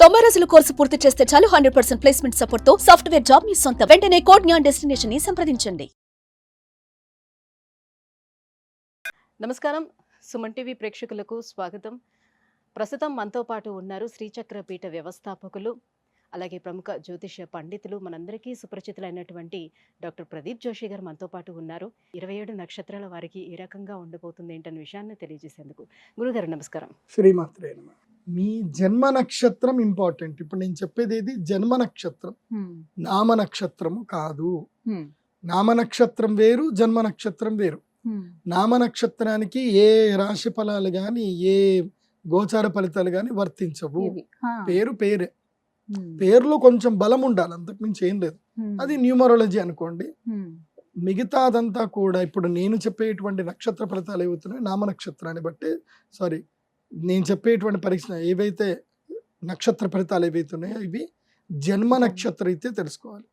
90 రోజుల కోర్సు పూర్తి చేస్తే చాలు 100% ప్లేస్మెంట్ సపోర్ట్ తో సాఫ్ట్వేర్ జాబ్ మీ సొంతం. వెంటనే కోడ్ జ్ఞాన్ డెస్టినేషన్ ని సంప్రదించండి. నమస్కారం, సుమన్ టీవీ ప్రేక్షకులకు స్వాగతం. ప్రస్తుతం మనతో పాటు ఉన్నారు శ్రీచక్ర పీఠ వ్యవస్థాపకులు, అలాగే ప్రముఖ జ్యోతిష్య పండితులు, మనందరికీ సుపరిచితులైనటువంటి డాక్టర్ ప్రదీప్ జోషి గారు మనతో పాటు ఉన్నారు. 27 నక్షత్రాల వారికి ఏ రకంగా ఉండబోతుంది ఏంటనే విషయాన్ని తెలియజేసేందుకు గురుగారు నమస్కారం. శ్రీమాత్రే నమః. మీ జన్మ నక్షత్రం ఇంపార్టెంట్. ఇప్పుడు నేను చెప్పేది ఏది జన్మ నక్షత్రం, నామ నక్షత్రము కాదు. నామ నక్షత్రం వేరు, జన్మ నక్షత్రం వేరు. నామ నక్షత్రానికి ఏ రాశి ఫలాలు గాని ఏ గోచార ఫలితాలు గాని వర్తించవు. పేరు పేరే, పేరులో కొంచెం బలం ఉండాలి, అంతకుమించి ఏం లేదు. అది న్యూమరాలజీ అనుకోండి. మిగతాదంతా కూడా ఇప్పుడు నేను చెప్పేటువంటి నక్షత్ర ఫలితాలు ఏవవుతున్నాయి నామ నక్షత్రాన్ని బట్టి, నేను చెప్పేటువంటి పరీక్ష ఏవైతే నక్షత్ర ఫలితాలు ఏవైతే ఉన్నాయో ఇవి జన్మ నక్షత్రం అయితే తెలుసుకోవాలి.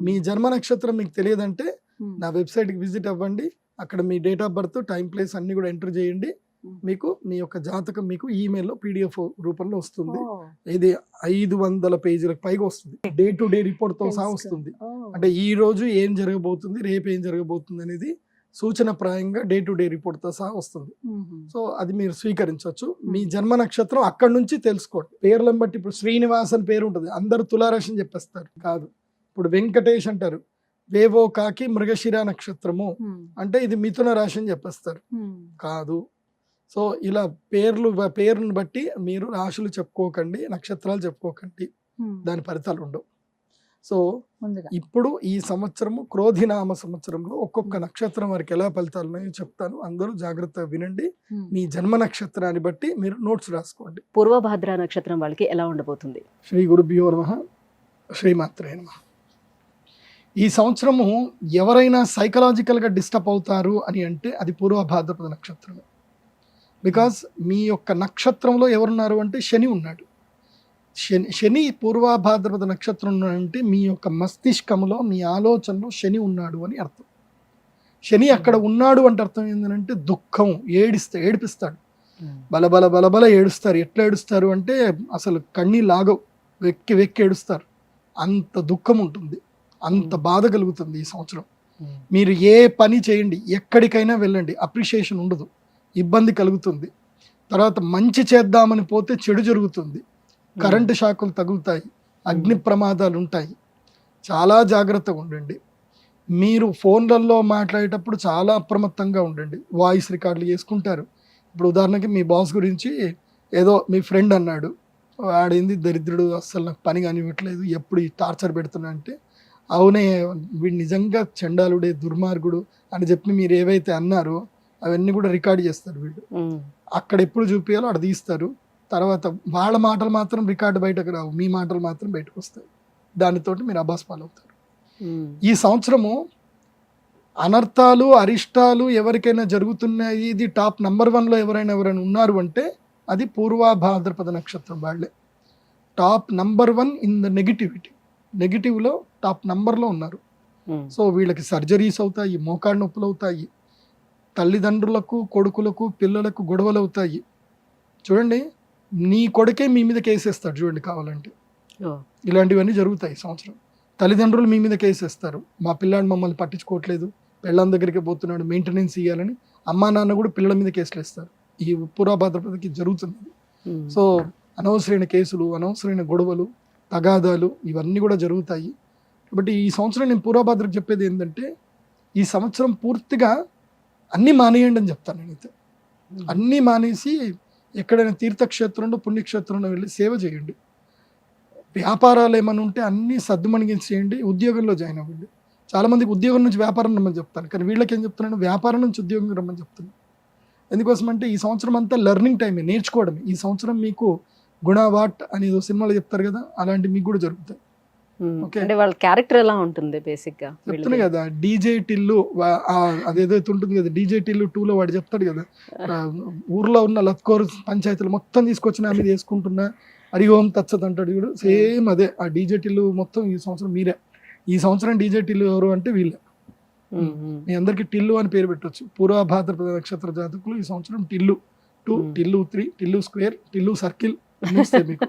మీ జన్మ నక్షత్రం మీకు తెలియదంటే నా వెబ్సైట్కి విజిట్ అవ్వండి. అక్కడ మీ date of birth, time, place అన్ని కూడా ఎంటర్ చేయండి. మీకు మీ యొక్క జాతకం మీకు ఈమెయిల్లో PDF రూపంలో వస్తుంది. ఇది 500 పేజీలకు పైగా వస్తుంది. డే టు డే రిపోర్ట్తో సహా వస్తుంది. అంటే ఈ రోజు ఏం జరగబోతుంది, రేపు ఏం జరగబోతుంది అనేది సూచన ప్రాయంగా డే టు డే రిపోర్ట్తో సహా వస్తుంది. సో అది మీరు స్వీకరించవచ్చు. మీ జన్మ నక్షత్రం అక్కడి నుంచి తెలుసుకోండి. పేర్లను బట్టి ఇప్పుడు శ్రీనివాస్ అని పేరు ఉంటుంది, అందరు తులారాశి అని చెప్పేస్తారు. కాదు. ఇప్పుడు వెంకటేష్ అంటారు, వేవో కాకి మృగశిర నక్షత్రము అంటే ఇది మిథున రాశి అని చెప్పేస్తారు. కాదు. సో ఇలా పేరును బట్టి మీరు రాశులు చెప్పుకోకండి, నక్షత్రాలు చెప్పుకోకండి, దాని ఫలితాలు ఉండవు. సో ఇప్పుడు ఈ సంవత్సరము క్రోధినామ సంవత్సరంలో ఒక్కొక్క నక్షత్రం వారికి ఎలా ఫలితాలు ఉన్నాయో చెప్తాను. అందరూ జాగ్రత్తగా వినండి. మీ జన్మ నక్షత్రాన్ని బట్టి మీరు నోట్స్ రాసుకోండి. పూర్వభాద్ర నక్షత్రం వాళ్ళకి ఎలా ఉండబోతుంది? శ్రీ గురుభ్యో నమః, శ్రీమాత్రే నమః. ఈ సంవత్సరము ఎవరైనా సైకలాజికల్గా డిస్టర్బ్ అవుతారు అని అంటే అది పూర్వభాద్రపద నక్షత్రమే. బికాస్ మీ యొక్క నక్షత్రంలో ఎవరున్నారు అంటే శని ఉన్నాడు. శని పూర్వభాద్రపద నక్షత్రం ఉన్నాడంటే మీ యొక్క మస్తిష్కంలో, మీ ఆలోచనలో శని ఉన్నాడు అని అర్థం. శని అక్కడ ఉన్నాడు అంటే అర్థం ఏంటంటే దుఃఖం, ఏడిపిస్తాడు. బలబల బలబల ఏడుస్తారు. ఎట్లా ఏడుస్తారు అంటే అసలు కన్నీ లాగవు, వెక్కి వెక్కి ఏడుస్తారు. అంత దుఃఖం ఉంటుంది, అంత బాధ కలుగుతుంది ఈ సంవత్సరం. మీరు ఏ పని చేయండి, ఎక్కడికైనా వెళ్ళండి, అప్రిషియేషన్ ఉండదు, ఇబ్బంది కలుగుతుంది. తర్వాత మంచి చేద్దామని పోతే చెడు జరుగుతుంది, కరెంటు షాకులు తగులుతాయి, అగ్ని ప్రమాదాలు ఉంటాయి. చాలా జాగ్రత్తగా ఉండండి. మీరు ఫోన్లలో మాట్లాడేటప్పుడు చాలా అప్రమత్తంగా ఉండండి. వాయిస్ రికార్డులు చేసుకుంటారు. ఇప్పుడు ఉదాహరణకి మీ బాస్ గురించి ఏదో మీ ఫ్రెండ్ అన్నాడు, వాడేంది దరిద్రుడు, అస్సలు నాకు పని కానివ్వట్లేదు, ఎప్పుడు ఈ టార్చర్ పెడుతున్నా అంటే, అవునే వీడు నిజంగా చండాలుడే, దుర్మార్గుడు అని చెప్పి మీరు ఏవైతే అన్నారో అవన్నీ కూడా రికార్డ్ చేస్తారు వీళ్ళు. అక్కడ ఎప్పుడు చూపించాలో అక్కడ తీస్తారు. తర్వాత వాళ్ళ మాటలు మాత్రం రికార్డు బయటకు రావు, మీ మాటలు మాత్రం బయటకు వస్తాయి. దానితోటి మీరు అబాస్ పాలవుతారు. ఈ సంవత్సరము అనర్థాలు, అరిష్టాలు ఎవరికైనా జరుగుతున్నాయి. ఇది టాప్ నంబర్ 1లో ఎవరైనా ఉన్నారు అంటే అది పూర్వభాద్రపద నక్షత్రం వాళ్ళే. టాప్ నంబర్ 1 ఇన్ ద నెగిటివ్లో టాప్ నంబర్లో ఉన్నారు. సో వీళ్ళకి సర్జరీస్ అవుతాయి, మోకాళ్ళ నొప్పులు అవుతాయి, తల్లిదండ్రులకు, కొడుకులకు, పిల్లలకు గొడవలు అవుతాయి. చూడండి, నీ కొడుకే మీ మీద కేసేస్తాడు చూడండి కావాలంటే. ఇలాంటివన్నీ జరుగుతాయి ఈ సంవత్సరం. తల్లిదండ్రులు మీ మీద కేసేస్తారు, మా పిల్లాడు మమ్మల్ని పట్టించుకోవట్లేదు, పెళ్ళాం దగ్గరికి పోతున్నాడు, మెయింటెనెన్స్ ఇవ్వాలని అమ్మా నాన్న కూడా పిల్లల మీద కేసులు వేస్తారు. ఈ పూర్వభాద్రపదకి జరుగుతుంది. సో అనవసరమైన కేసులు, అనవసరమైన గొడవలు, తగాదాలు ఇవన్నీ కూడా జరుగుతాయి. కాబట్టి ఈ సంవత్సరం నేను పూర్వభాద్రకు చెప్పేది ఏంటంటే, ఈ సంవత్సరం పూర్తిగా అన్నీ మానేయండి అని చెప్తాను నేనైతే. అన్నీ మానేసి ఎక్కడైనా తీర్థక్షేత్రంలో, పుణ్యక్షేత్రంలో వెళ్ళి సేవ చేయండి. వ్యాపారాలు ఏమైనా ఉంటే అన్నీ సర్దుమణిగించేయండి. ఉద్యోగంలో జాయిన్ అవ్వండి. చాలామందికి ఉద్యోగం నుంచి వ్యాపారం రమ్మని చెప్తాను, కానీ వీళ్ళకి ఏం చెప్తున్నాను, వ్యాపారం నుంచి ఉద్యోగం రమ్మని చెప్తున్నాను. ఎందుకోసం అంటే ఈ సంవత్సరం అంతా లెర్నింగ్ టైమే, నేర్చుకోవడమే. ఈ సంవత్సరం మీకు గుణ వాట్ అనేది సినిమాలో చెప్తారు కదా, అలాంటి మీకు కూడా జరుగుతాయి. అంటే వాళ్ళ క్యారెక్టర్ ఎలా ఉంటుంది బేసిక్ గా చెప్తున్నా కదా. డీజే టిల్లు అదేదైతే ఉంటుంది కదా, డీజే టిల్లు 2లో వాడు చెప్తాడు కదా, ఊర్లో ఉన్న లత్కోరు పంచాయతీలు మొత్తం తీసుకొచ్చిన మీద వేసుకుంటున్నా హరి ఓం తచ్చత్ అంటాడు వీడు. సేమ్ అదే ఆ డీజే టిల్లు మొత్తం ఈ సంవత్సరం మీరే. ఈ సంవత్సరం డీజే టిల్లు ఎవరు అంటే వీళ్ళే. మీ అందరికి టిల్లు అని పేరు పెట్టవచ్చు. పూర్వభాద్రపద నక్షత్ర జాతకులు ఈ సంవత్సరం టిల్లు 2, టిల్లు 3, టిల్లు స్క్వేర్, టిల్లు సర్కిల్ మీకు.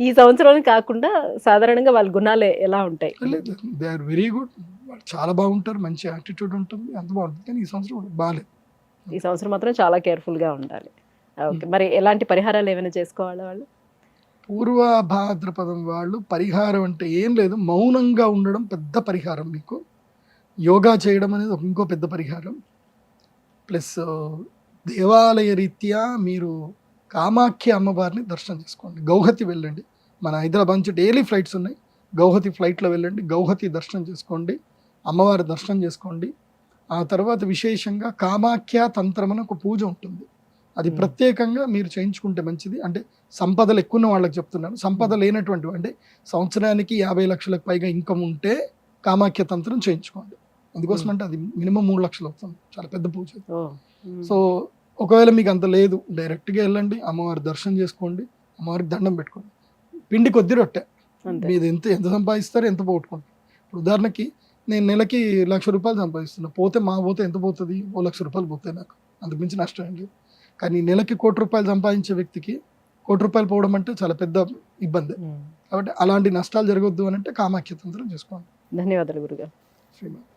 ఈ సంవత్సరం కాకుండా సాధారణంగా వాళ్ళ గుణాలు ఎలా ఉంటాయి? లేదు, దే ఆర్ వెరీ గుడ్. వాళ్ళు చాలా బాగుంటారు, మంచి యాటిట్యూడ్ ఉంటుంది, అంత బాగుంటుంది. కానీ ఈ సంవత్సరం బాగాలేదు. ఈ సంవత్సరం మాత్రం చాలా కేర్ఫుల్గా ఉండాలి. ఓకే, మరి ఎలాంటి పరిహారాలు ఏమైనా చేసుకోవాలా వాళ్ళు? పూర్వ భాద్రపదం వాళ్ళు పరిహారం అంటే ఏం లేదు, మౌనంగా ఉండడం పెద్ద పరిహారం. మీకు యోగా చేయడం అనేది ఇంకో పెద్ద పరిహారం. ప్లస్ దేవాలయ రీత్యా మీరు కామాఖ్య అమ్మవారిని దర్శనం చేసుకోండి. గౌహతి వెళ్ళండి, మన హైదరాబాద్ నుంచి డైలీ ఫ్లైట్స్ ఉన్నాయి. గౌహతి ఫ్లైట్లో వెళ్ళండి, గౌహతి దర్శనం చేసుకోండి, అమ్మవారి దర్శనం చేసుకోండి. ఆ తర్వాత విశేషంగా కామాఖ్య తంత్రం అని ఒక పూజ ఉంటుంది, అది ప్రత్యేకంగా మీరు చేయించుకుంటే మంచిది. అంటే సంపదలు ఎక్కువ ఉన్న వాళ్ళకి చెప్తున్నాను. సంపద లేనటువంటి అంటే సంవత్సరానికి 50 లక్షలకు పైగా ఇన్కమ్ ఉంటే కామాఖ్య తంత్రం చేయించుకోండి. ఎందుకోసం అంటే అది మినిమం 3 లక్షలు అవుతుంది, చాలా పెద్ద పూజ. సో ఒకవేళ మీకు అంత లేదు, డైరెక్ట్గా వెళ్ళండి, అమ్మవారి దర్శనం చేసుకోండి, అమ్మవారికి దండం పెట్టుకోండి. పిండి కొద్ది రొట్టె, మీరు ఎంత సంపాదిస్తారు, ఎంత పోగొట్టుకోండి. ఇప్పుడు ఉదాహరణకి నేను నెలకి ₹1,00,000 సంపాదిస్తున్నా, పోతే ఎంత పోతుంది, ₹1,00,000 పోతాయి నాకు, అంతకుమించి నష్టం ఏం లేదు. కానీ నెలకి ₹1,00,00,000 సంపాదించే వ్యక్తికి ₹1,00,000 పోవడం అంటే చాలా పెద్ద ఇబ్బంది. కాబట్టి అలాంటి నష్టాలు జరగొద్దు అని అంటే కామాఖ్య తంత్రం చేసుకోండి. ధన్యవాదాలు గురుగారు. శ్రీమాన్.